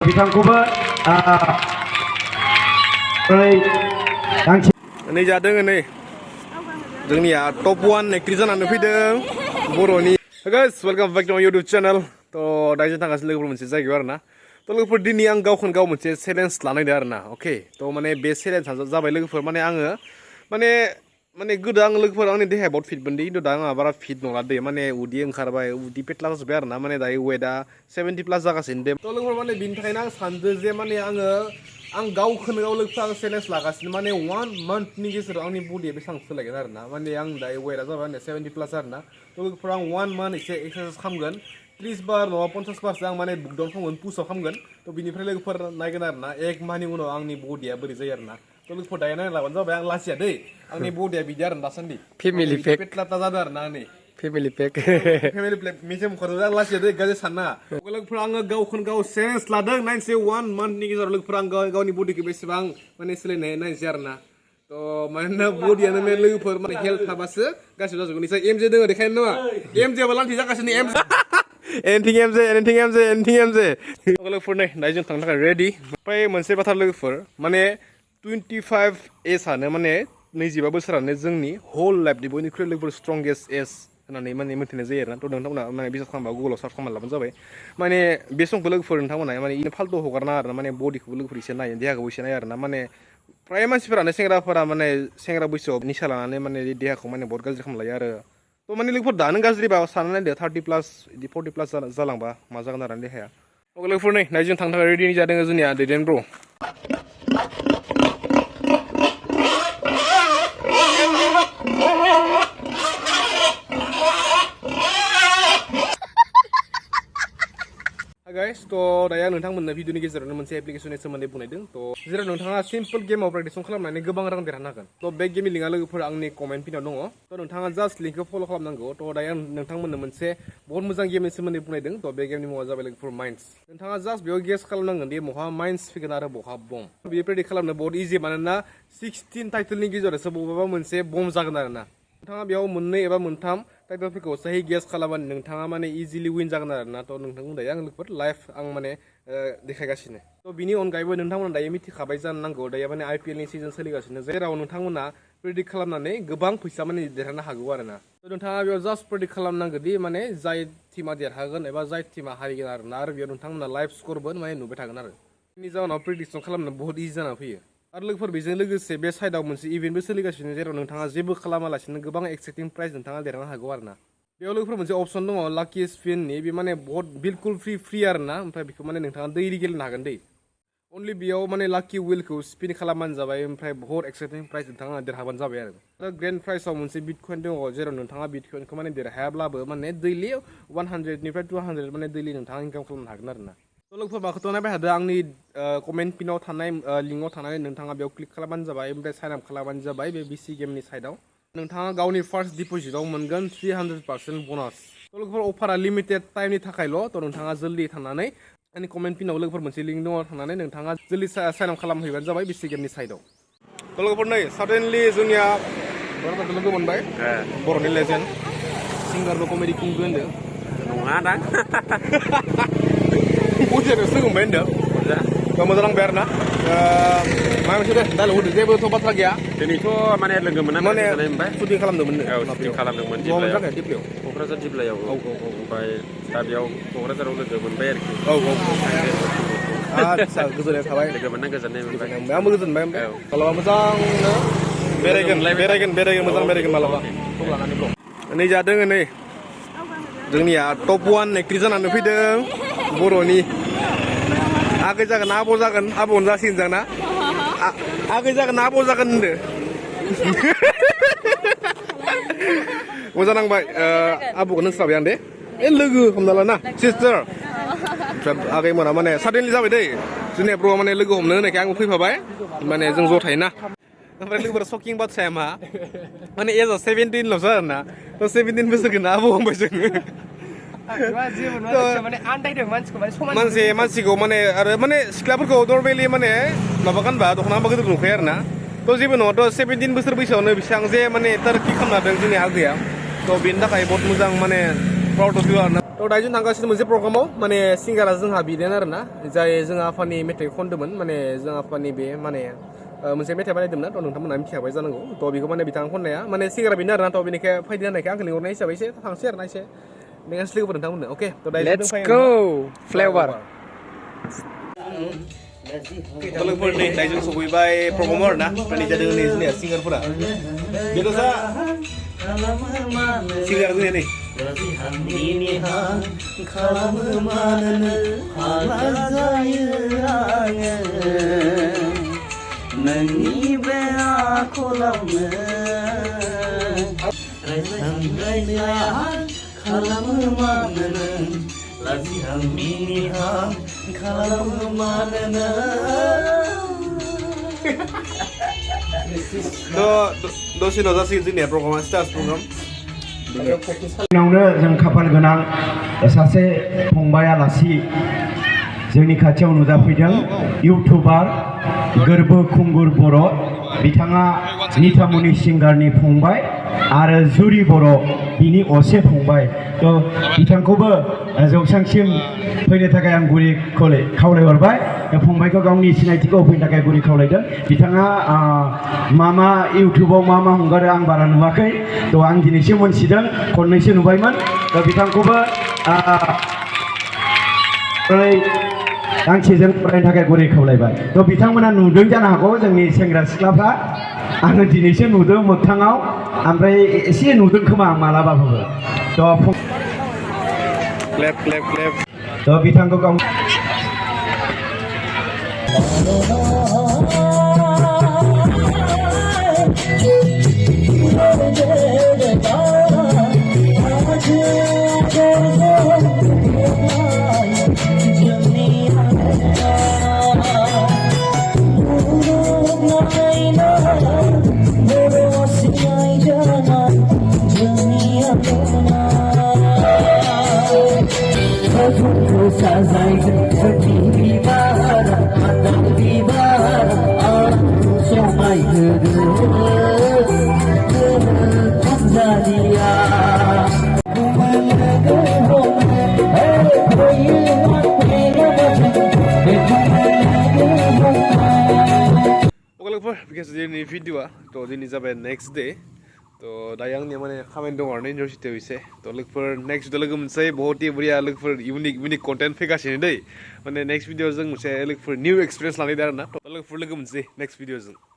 बिथांखौबो नै जादों नै जोंनिया टप 1 एक्ट्रेस जानानै फैदों बर'नि गाइस वेलकाम बेक टु माय YouTube चेनेल तो दायो जों थांगासिनो लोगोफोर मोनसे जायगायाव आरोना तो लोगोफोर दिनै आं गावखौनो गाव मोनसे चेलेन्ज लानायदों आरोना अके तो माने बे चेलेन्जआ जाबाय लोगोफोर माने आङो माने गोदो आं लोगोफोर आंनि देहाया बहुत फिटमोन खिन्थु दा आंहा बारा फिट नंला दे माने उदै ओंखारबाय उदै पेटला जाजोब्बाय आरोना माने दायो वेटआ 70 प्लास जागासिनो दे तो लोगोफोर माने बिनि थाखायनो आं सानदों जे माने आं गावखौनो गाव लोगोफोर आं चेलेन्ज लागासिनो माने 1 मान्थनि गेजेराव आंनि बडिया बेसेबां सोलायगोन आरोना माने आं दायो वेटआ जाबाय आंनिया 70 प्लास आरोना तो लोगोफोर आं 1 मान्थ एसे एक्सारसाइज खालामगोन 30 बार नङा 50 बारसो आं माने बुकडाउन खालामगोन पुसआप खालामगोन तो बिनिफ्राय लोगोफोर नायगोन आरोना एक माहनि उनाव आंनि बडिया बोरै जायो आरोना तो लोगोफोर दायो नायना लाबानो जाबाय आं लासिया दै आंनि बडिया बिदि आरो दासान्दि फेमिलि पेक पेटलाटा जादों आरोना आंनि फेमिलि पेक फेमिलि पेक मेजेम खर'जों आं लासिया दै गाज्रि साननाङा लोगोफोर आङो गावखौनो गाव चेलेन्ज लादों नायनोसै 1 मान्थनि गेजेराव लोगोफोर आं गावनि बडिखौ बेसेबां माने सोलायनाय नायनोसै आरोना तो मानोना बडियानो मेन लोगोफोर माने हेल्थ थाबासो गासिबो जाजोबगोन निसा एमजे दोङो देखायनो नङा एमजेआबो लान्थि जागासिनो एमजे anything लोगोफोर नै दायो जों थांनो थाखाय रेडि ओमफ्राय मोनसे बाथ्रा लोगोफोर माने 25 एजआनो माने 25 बोसोरानो जोंनि होल लाइफनि बयनिख्रुइ लोगोफोर स्ट्रंगेस्ट एज होननानै माने मिथिनाय जायो आरोना तो नोंथांमोना माने बिसास खालामबा गुगलाव सार्च खालामना लाबानो जाबाय माने बे समखौ लोगोफोर नोंथांमोना माने इनो फाल्तु हगारना आरोना माने बडिखौबो लोगोफोर एसे नायो देहाखौबो एसे नायो आरोना माने प्राय मानसिफोरानो सेंग्राफोरा माने सेंग्रा बैसोआव निसा लानानै माने देहाखौ माने बहुत गाज्रि खालामना लायो आरो तो माने लोगोफोर दानो गाज्रिबा सानना नायदो 30 प्लास बिदि 40 प्लास जालांबा मा जागोन आरो देहाया लोगोफोर नै दायो जों थांनो थाखाय रेडि जादों जोंनिया दैदेन ब्र गाइस तो दायो आं नोंथांमोननो भिडिअनि गेजेरावनो मोनसे एप्लिकेशननि सोमोन्दै बुंनायदों तो जेराव नोंथाङा सिम्पल गेमाव प्रेक्टिस खालामनानै गोबां रां देरहानो हागोन तो बे गेमनि लिंकआ लोगोफोर आंनि कमेन्ट पिनाव दङ तो नोंथाङा जास्ट लिंकखौ फल' खालामनांगौ तो दायो आं नोंथांमोननो मोनसे बहुत मोजां गेमनि सोमोन्दै बुंनायदों तो बे गेमनि मुङा जाबाय लोगोफोर माइन्स नोंथाङा जास्ट बेयाव गेस खालामनांगोन दि बहा माइन्स फैगोन आरो बहा बम बेयो प्रेडिक्ट खालामनो बहुत इजि मानोना 16 टाइटेलनि गेजेरावसो बबेबा मोनसे बम जागोन आरोना नोंथाङा बेयाव मोननै एबा मोनथाम टाइटेलफोरखौ सही गेस खालामबानो नोंथाङा माने इजिलि उइन जागोन आरोना तो नोंथांमोन दायो आं लोगोफोर लाइभ आं माने देखायगासिनो तो बिनि अनगायैबो नोंथांमोना दायो मिथिखाबाय जानो नांगौ दायो माने IPLनि सिजन सोलिगासिनो जेराव नोंथांमोना प्रेडिक्ट खालामनानै गोबां फैसा माने देरहानो हागौ आरोना तो नोंथाङा बेयाव जास्ट प्रेडिक्ट खालामनांगौ दि माने जाय टिमा देरहागोन एबा जाय टिमा हारिगोन आरोना आरो बेयाव नोंथांमोना लाइभ स्करबो माने नुबाय थागोन आरो बेनि जाहोनाव प्रेडिक्सन खालामनो बहुत इजि जाना फैयो आरो लोगोफोर बेजों लोगोसे बे साइडआव मोनसे इभेन्टबो सोलिगासिनो जेराव नोंथाङा जेबो खालामालासिनो गोबां एक्साइटिं प्राइज नोंथाङा देरहानो हागौ आरोना बेयाव लोगोफोर मोनसे अपसन दङ लाकि स्पिननि बे माने बहुत बिलकुल फ्रि आरोना ओमफ्राय बेखौ माने नोंथाङा दैलि गेलेनो हागोन दै अनलि बेयाव माने लाकि विलखौ स्पिन खालामबानो जाबाय ओमफ्राय बहुत एक्साइटिं प्राइज नोंथाङा देरहाबानो जाबाय आरो ग्रेन्ड प्राइजआव मोनसे बिटकइन दङ जेराव नोंथाङा बिटकइनखौ माने देरहायाब्लाबो माने दैलि 100निफ्राय 200 माने दैलि नोंथाङा इनकाम खालामनो हागोन आरोना तो लोगोफोर माखौथ' नायबाय थादों आंनि कमेन्ट पिनाव थानाय लिंकआव थानानै नोंथाङा बेयाव क्लिक खालामबानो जाबाय ओमफ्राय साइन आप खालामबानो जाबाय बे बिसि गेमनि साइडआव नोंथाङा गावनि फार्स्ट डिप'जिटआव मोनगोन 300% ब'नास तो लोगोफोर अफारा लिमिटेड टाइमनि थाखायल' तो नोंथाङा जल्दि थांनानै आंनि कमेन्ट पिनाव लोगोफोर मोनसे लिंक दङ थांनानै नोंथाङा जल्दि साइन आप खालामहैबानो जाबाय बिसि गेमनि साइडआव तो लोगोफोर नै साडेनलि जोंनिया लोगो मोनबाय बर'नि लेजेन्ड सिंगारबो कमेडि किंबो होनदों नङा दां बुजिनो सोलोंबाय होनदों मोजां नांबाय आरोना मा मोनसे दाइलग होदों जेबोथ' बाथ्रा गैया दिनैथ' माने लोगो मोना माने सुटिं खालामदोंमोन सुटिं खालामदोंमोन दिप्लायाव क'क्राझार जिल्लायाव ओमफ्राय दा बेयाव क'क्राझाराव लोगो मोनबाय आरोखि आदसा गोजोननाय थाबाय लोगो मोनना गोजोननाय मोनबाय आंबो गोजोनबाय मालाबा मोजांनो बेरायगोन मोजां बेरायगोन मालाबा सम लानानै नै जादों नै जोंनिया टप 1 एक्ट्रेस जानानै फैदों बर'नि आगै जागोन आब' जागोन आब'नो जासिगोन जोंना आगै जागोन आब' जागोन होनदो मोजां नांबाय आब'खौ नोंस्राबाय आं दे लोगो हमना लाना सिस्टार आगै मोना माने साडेनलि जाबाय दै जोंनिया ब्र'आ माने लोगो हमनो होनायखाय आंबो फैफाबाय माने जों ज' थायोना ओमफ्राय लोगोफोरा शकिं बाथ्राया मा माने एजआ 17ल'सो आरोना 17 बोसोरखौनो आब' हमबाय जोङो मानसिखौ माने आरो माने सिख्लाफोरखौ नर्मेलि माने माबा गानबा दख'ना गानबा गिदिर नुखायो आरोना तो जेबो नङाथ' 17 बोसोर बैसोआवनो बेसेबां जे माने टारकि खालामनो हादों जोंनि आगैया तो बेनि थाखाय बहुत मोजां माने प्राउड अफ इउ आरोना थ' दायो जों थांगासिनो मोनसे प्रग्रामाव माने सिंगारा जोंहा बिदेन आरोना जाय जोंहा आफानि मेथाइ खनदोंमोन माने जों आफानि बे माने मोनसे मेथाइ बानायदोंमोन थ' नोंथांमोनहा मिथिखाबाय जानांगौ थ' बेखौ माने बिथाङा खननाया माने सिंगारा बेनो आरोना थ' बेनिखाय फैदो होननायखाय आंखौ लिंहरनाय हिसाबै एसे थांसै आरोना एसे नेक्स्ट लोगोफोर नोंथांमोननो अके थ' दायो Let's go flavor लोगोफोर नै दायो जों सफैबाय प्रग्रामाव आरोना माने जादों नै जोंनिया सिंगारफोरा बेथ' जा सिंगार जोंनिया नै नोंनि बे आखलावनो रायज्लायहां खालामो मानो नों लाजिहां मिनिहां खालामो मानो नों दसे उनाव जासिगोन जोंनिया प्रग्रामा स्टार्स प्रग्राम नावनो जों खाफाल गोनां सासे फंबाय आलासि जोंनि खाथियाव नुजाफैदों इउटुबार गोरबो खुंगुर बर' बिथाङा निथामनि सिंगारनि फंबाय आरो जुरि बर' बिनि असे फंबाय थ' बिथांखौबो जौसांसिम फैनो थाखाय आं गुरै खावलायहरबाय फंबायखौ गावनि सिनायथिखौ होफैनो थाखाय गुरै खावलायदों बिथाङा मा इउटुबाव मा हंगारो आं बारा नुवाखै थ' आं दिनैसो मोनथिदों खननैसो नुबायमोन थ' बिथांखौबो गांसेजों फरायनो थाखाय गुरै खावलायबाय थ' बिथांमोना नुदों जानो हागौ जोंनि सेंग्रा सिख्लाफ्रा आङो दिनैसो नुदों मोगथाङाव ओमफ्राय एसे नुदों खोमा आं मालाबाबो थ' बिथांखौ गाव because दिनै भिडिअआ थ' दिनै जाबाय नेक्स्ट डे थ' दायो आंनिया माने खामानि दङ आरो इउनिभारसिटियाव एसे थ' लोगोफोर नेक्स्ट भिडिअ लोगो मोनसै बहुत बरिया लोगोफोर इउनिक कन्टेन्ट फैगासिनो दै माने नेक्स्ट भिडिअ जों मोनसे लोगोफोर निउ एक्सपिरियेन्स लानाय आरो ना थ' लोगोफोर लोगो मोनसै नेक्स्ट भिडिअ जों